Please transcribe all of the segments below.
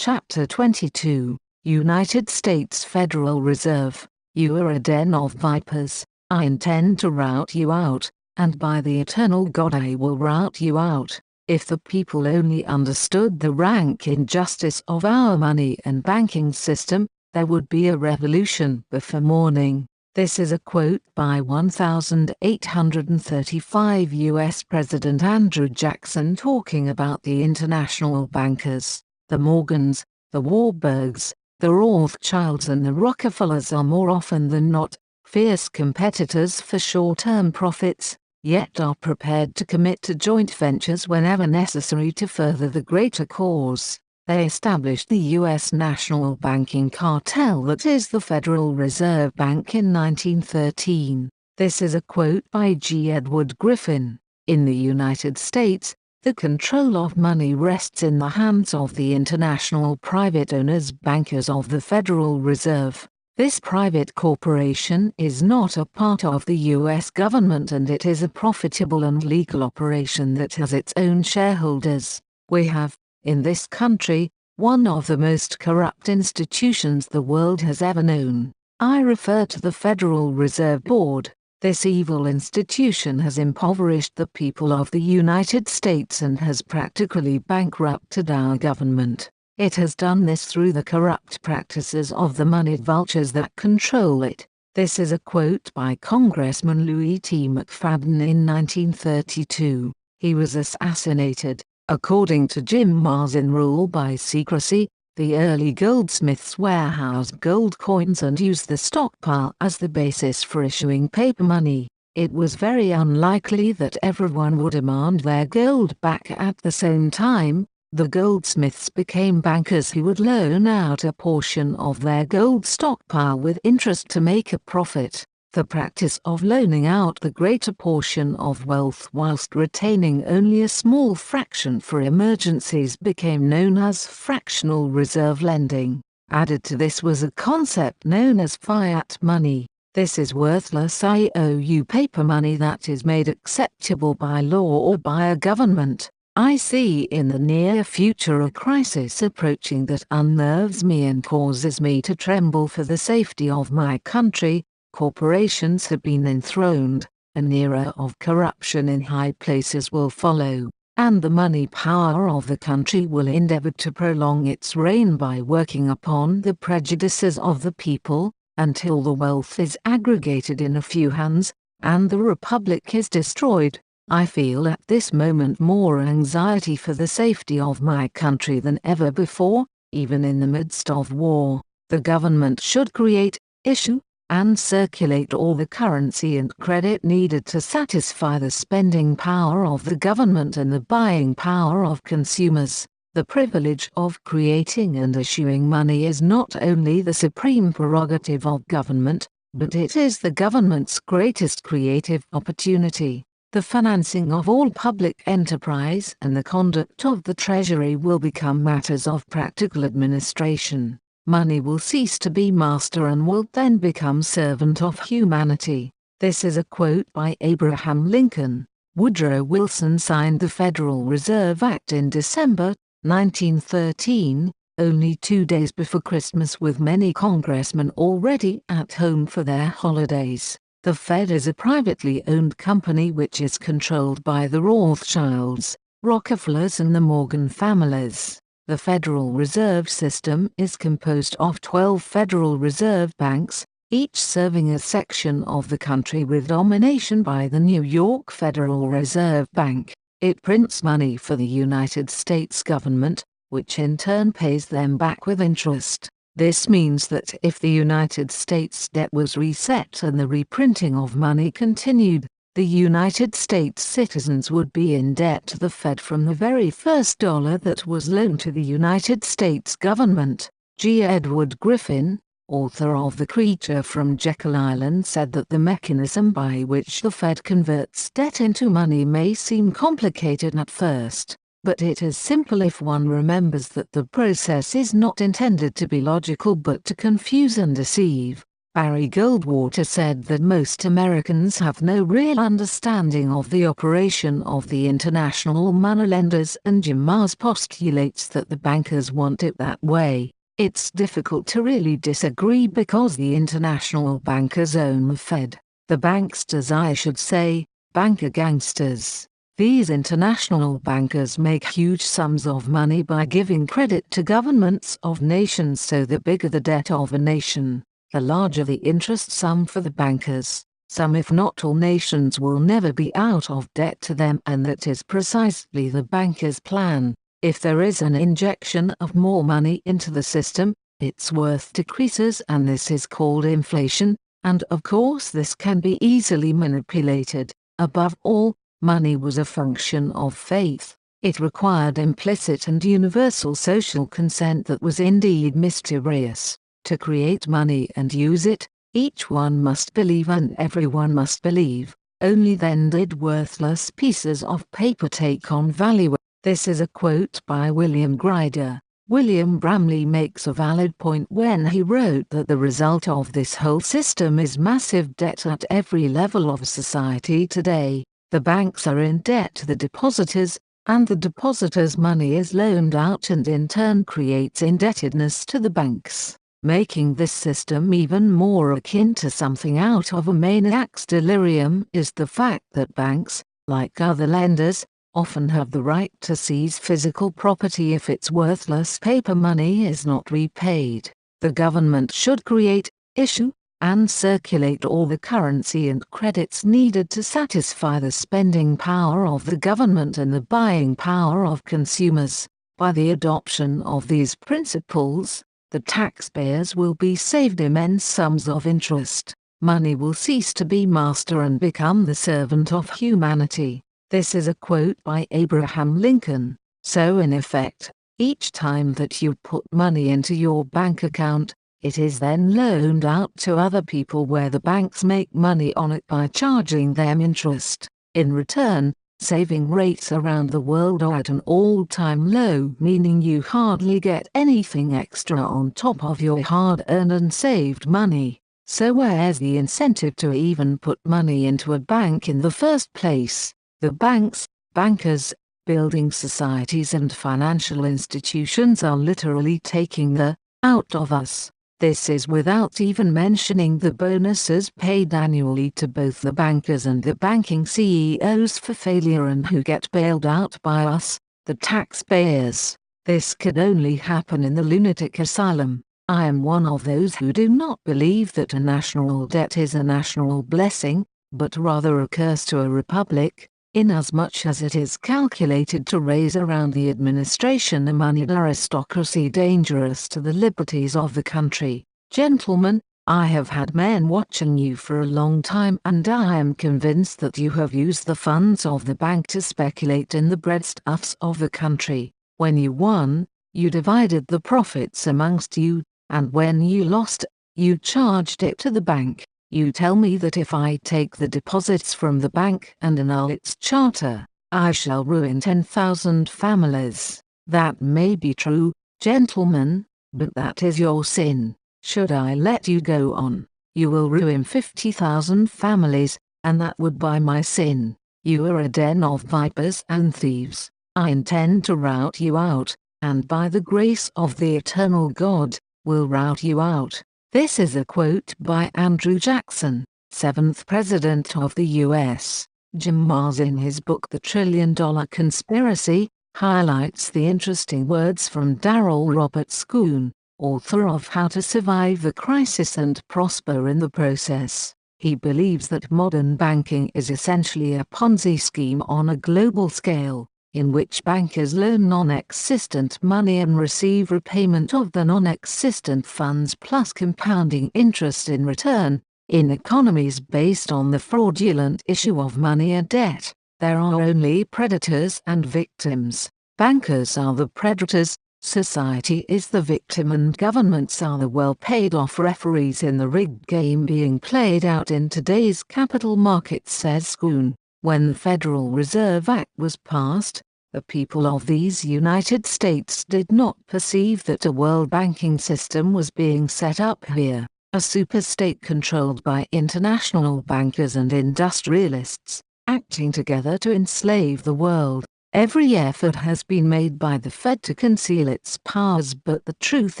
Chapter 22, United States Federal Reserve. You are a den of vipers. I intend to rout you out, and by the eternal God I will rout you out. If the people only understood the rank injustice of our money and banking system, there would be a revolution before morning. This is a quote by 1835 U.S. President Andrew Jackson talking about the international bankers. The Morgans, the Warburgs, the Rothschilds and the Rockefellers are more often than not fierce competitors for short-term profits, yet are prepared to commit to joint ventures whenever necessary to further the greater cause. They established the U.S. national banking cartel that is the Federal Reserve Bank in 1913. This is a quote by G. Edward Griffin. In the United States, the control of money rests in the hands of the international private owners bankers of the Federal Reserve. This private corporation is not a part of the U.S. government, and it is a profitable and legal operation that has its own shareholders. We have, in this country, one of the most corrupt institutions the world has ever known. I refer to the Federal Reserve Board. This evil institution has impoverished the people of the United States and has practically bankrupted our government. It has done this through the corrupt practices of the moneyed vultures that control it. This is a quote by Congressman Louis T. McFadden in 1932. He was assassinated. According to Jim Marsden rule by secrecy, the early goldsmiths warehoused gold coins and used the stockpile as the basis for issuing paper money. It was very unlikely that everyone would demand their gold back at the same time. The goldsmiths became bankers who would loan out a portion of their gold stockpile with interest to make a profit. The practice of loaning out the greater portion of wealth whilst retaining only a small fraction for emergencies became known as fractional reserve lending. Added to this was a concept known as fiat money. This is worthless IOU paper money that is made acceptable by law or by a government. I see in the near future a crisis approaching that unnerves me and causes me to tremble for the safety of my country. Corporations have been enthroned, an era of corruption in high places will follow, and the money power of the country will endeavor to prolong its reign by working upon the prejudices of the people, until the wealth is aggregated in a few hands, and the republic is destroyed. I feel at this moment more anxiety for the safety of my country than ever before, even in the midst of war. The government should create, issue, and circulate all the currency and credit needed to satisfy the spending power of the government and the buying power of consumers. The privilege of creating and issuing money is not only the supreme prerogative of government, but it is the government's greatest creative opportunity. The financing of all public enterprise and the conduct of the Treasury will become matters of practical administration. Money will cease to be master and will then become servant of humanity. This is a quote by Abraham Lincoln. Woodrow Wilson signed the Federal Reserve Act in December 1913, only 2 days before Christmas, with many congressmen already at home for their holidays. The Fed is a privately owned company which is controlled by the Rothschilds, Rockefellers and the Morgan families. The Federal Reserve System is composed of 12 Federal Reserve Banks, each serving a section of the country with domination by the New York Federal Reserve Bank. It prints money for the United States government, which in turn pays them back with interest. This means that if the United States debt was reset and the reprinting of money continued, the United States citizens would be in debt to the Fed from the very first dollar that was loaned to the United States government. G. Edward Griffin, author of The Creature from Jekyll Island, said that the mechanism by which the Fed converts debt into money may seem complicated at first, but it is simple if one remembers that the process is not intended to be logical but to confuse and deceive. Barry Goldwater said that most Americans have no real understanding of the operation of the international moneylenders, and Jim Marrs postulates that the bankers want it that way. It's difficult to really disagree because the international bankers own the Fed. The banksters, I should say, banker gangsters. These international bankers make huge sums of money by giving credit to governments of nations, so the bigger the debt of a nation, the larger the interest sum for the bankers. Some, if not all, nations will never be out of debt to them, and that is precisely the bankers' plan. If there is an injection of more money into the system, its worth decreases, and this is called inflation, and of course this can be easily manipulated. Above all, money was a function of faith. It required implicit and universal social consent that was indeed mysterious. To create money and use it, each one must believe and everyone must believe. Only then did worthless pieces of paper take on value. This is a quote by William Grider. William Bramley makes a valid point when he wrote that the result of this whole system is massive debt at every level of society today. The banks are in debt to the depositors, and the depositors' money is loaned out and in turn creates indebtedness to the banks, making this system even more akin to something out of a maniac's delirium. Is the fact that banks, like other lenders, often have the right to seize physical property if its worthless paper money is not repaid. The government should create, issue, and circulate all the currency and credits needed to satisfy the spending power of the government and the buying power of consumers. By the adoption of these principles, the taxpayers will be saved immense sums of interest. Money will cease to be master and become the servant of humanity. This is a quote by Abraham Lincoln. So in effect, each time that you put money into your bank account, it is then loaned out to other people where the banks make money on it by charging them interest. In return, saving rates around the world are at an all-time low, meaning you hardly get anything extra on top of your hard-earned and saved money. So where's the incentive to even put money into a bank in the first place? The banks, bankers, building societies and financial institutions are literally taking the out of us. This is without even mentioning the bonuses paid annually to both the bankers and the banking CEOs for failure and who get bailed out by us, the taxpayers. This could only happen in the lunatic asylum. I am one of those who do not believe that a national debt is a national blessing, but rather a curse to a republic, inasmuch as it is calculated to raise around the administration a moneyed aristocracy dangerous to the liberties of the country. Gentlemen, I have had men watching you for a long time, and I am convinced that you have used the funds of the bank to speculate in the breadstuffs of the country. When you won, you divided the profits amongst you, and when you lost, you charged it to the bank. You tell me that if I take the deposits from the bank and annul its charter, I shall ruin 10,000 families. That may be true, gentlemen, but that is your sin. Should I let you go on, you will ruin 50,000 families, and that would buy my sin. You are a den of vipers and thieves. I intend to rout you out, and by the grace of the eternal God, will rout you out. This is a quote by Andrew Jackson, 7th President of the U.S. Jim Marrs, in his book The $1 Trillion Conspiracy, highlights the interesting words from Darrell Roberts Schoon, author of How to Survive the Crisis and Prosper in the Process. He believes that modern banking is essentially a Ponzi scheme on a global scale, in which bankers loan non-existent money and receive repayment of the non-existent funds plus compounding interest in return. In economies based on the fraudulent issue of money and debt, there are only predators and victims. Bankers are the predators, society is the victim, and governments are the well-paid-off referees in the rigged game being played out in today's capital markets, says Schoon. When the Federal Reserve Act was passed, the people of these United States did not perceive that a world banking system was being set up here. a superstate controlled by international bankers and industrialists, acting together to enslave the world. Every effort has been made by the Fed to conceal its powers, but the truth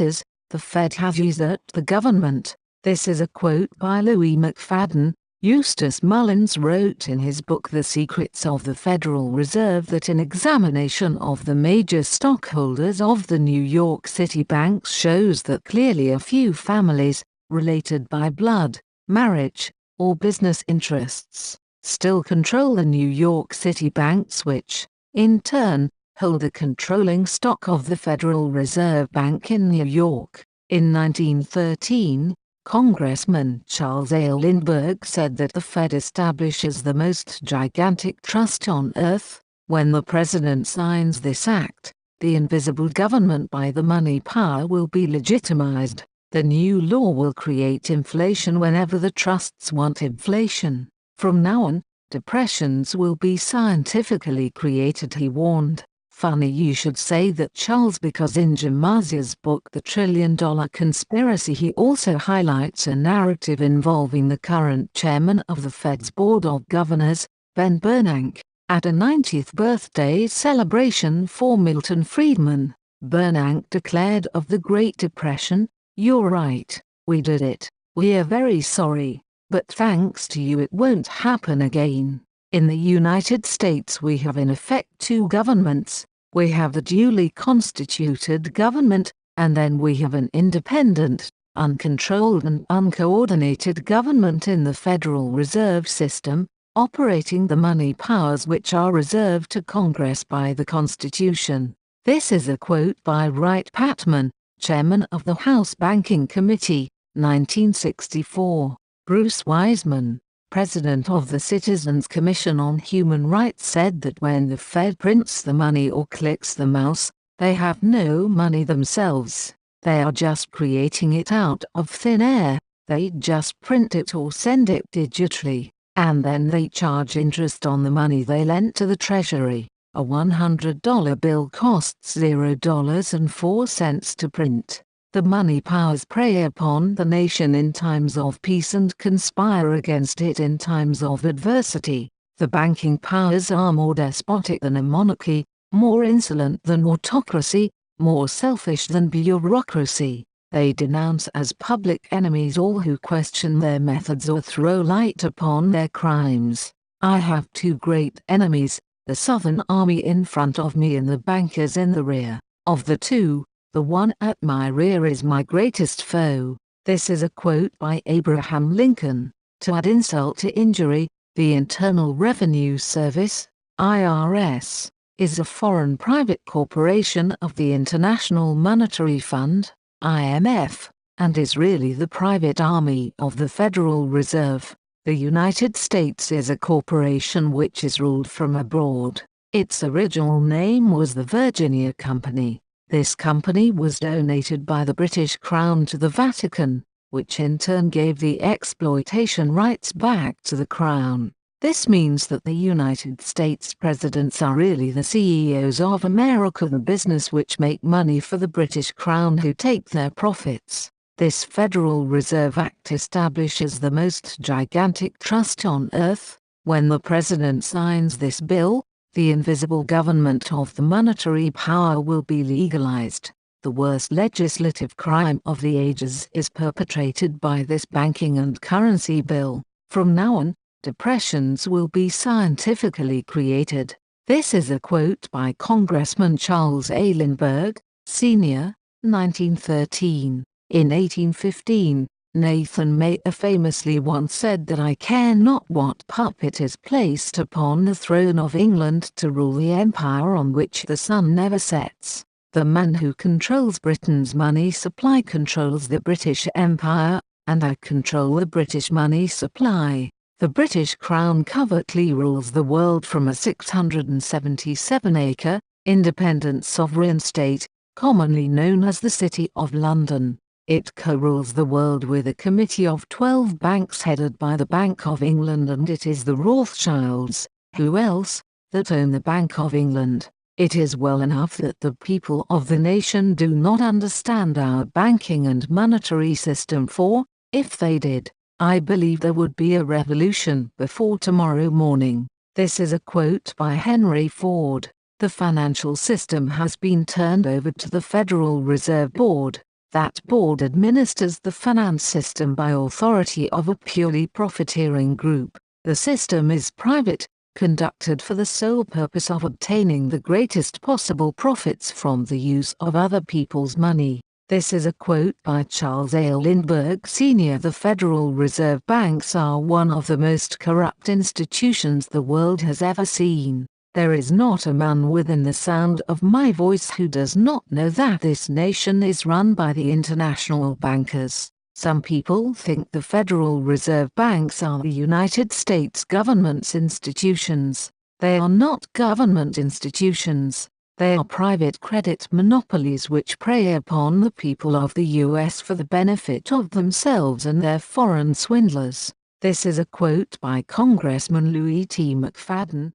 is, the Fed has usurped the government. This is a quote by Louis McFadden. Eustace Mullins wrote in his book The Secrets of the Federal Reserve that an examination of the major stockholders of the New York City banks shows that clearly a few families, related by blood, marriage, or business interests, still control the New York City banks, which, in turn, hold the controlling stock of the Federal Reserve Bank in New York. In 1913, Congressman Charles A. Lindbergh said that the Fed establishes the most gigantic trust on earth. When the president signs this act, the invisible government by the money power will be legitimized. The new law will create inflation whenever the trusts want inflation. From now on, depressions will be scientifically created, he warned. Funny you should say that, Charles, because in Jim Marzia's book The $1 Trillion Conspiracy he also highlights a narrative involving the current chairman of the Fed's Board of Governors, Ben Bernanke. At a 90th birthday celebration for Milton Friedman, Bernanke declared of the Great Depression, "You're right, we did it, we're very sorry, but thanks to you it won't happen again. In the United States we have in effect two governments. We have the duly constituted government, and then we have an independent, uncontrolled and uncoordinated government in the Federal Reserve System, operating the money powers which are reserved to Congress by the Constitution." This is a quote by Wright Patman, chairman of the House Banking Committee, 1964. Bruce Wiseman, president of the Citizens Commission on Human Rights, said that when the Fed prints the money or clicks the mouse, they have no money themselves. They are just creating it out of thin air. They just print it or send it digitally, and then they charge interest on the money they lent to the Treasury. A $100 bill costs $0.04 to print. The money powers prey upon the nation in times of peace and conspire against it in times of adversity. The banking powers are more despotic than a monarchy, more insolent than autocracy, more selfish than bureaucracy. They denounce as public enemies all who question their methods or throw light upon their crimes. I have two great enemies, the Southern Army in front of me and the bankers in the rear. Of the two, the one at my rear is my greatest foe. This is a quote by Abraham Lincoln. To add insult to injury, the Internal Revenue Service, IRS, is a foreign private corporation of the International Monetary Fund, IMF, and is really the private army of the Federal Reserve. The United States is a corporation which is ruled from abroad. Its original name was the Virginia Company. This company was donated by the British Crown to the Vatican, which in turn gave the exploitation rights back to the Crown. This means that the United States presidents are really the CEOs of America, the business which make money for the British Crown who take their profits. This Federal Reserve Act establishes the most gigantic trust on earth. When the president signs this bill, the invisible government of the monetary power will be legalized. The worst legislative crime of the ages is perpetrated by this banking and currency bill. From now on, depressions will be scientifically created. This is a quote by Congressman Charles A. Lindbergh, Sr., 1913. In 1815, Nathan Mayer famously once said that I care not what puppet is placed upon the throne of England to rule the empire on which the sun never sets. The man who controls Britain's money supply controls the British Empire, and I control the British money supply. The British Crown covertly rules the world from a 677-acre, independent sovereign state, commonly known as the City of London. It co-rules the world with a committee of 12 banks headed by the Bank of England, and it is the Rothschilds, who else, that own the Bank of England. It is well enough that the people of the nation do not understand our banking and monetary system, for, If they did, I believe there would be a revolution before tomorrow morning. This is a quote by Henry Ford. The financial system has been turned over to the Federal Reserve Board. That board administers the finance system by authority of a purely profiteering group. The system is private, conducted for the sole purpose of obtaining the greatest possible profits from the use of other people's money. This is a quote by Charles A. Lindbergh Sr. The Federal Reserve Banks are one of the most corrupt institutions the world has ever seen. There is not a man within the sound of my voice who does not know that this nation is run by the international bankers. Some people think the Federal Reserve Banks are the United States government's institutions. They are not government institutions. They are private credit monopolies which prey upon the people of the U.S. for the benefit of themselves and their foreign swindlers. This is a quote by Congressman Louis T. McFadden.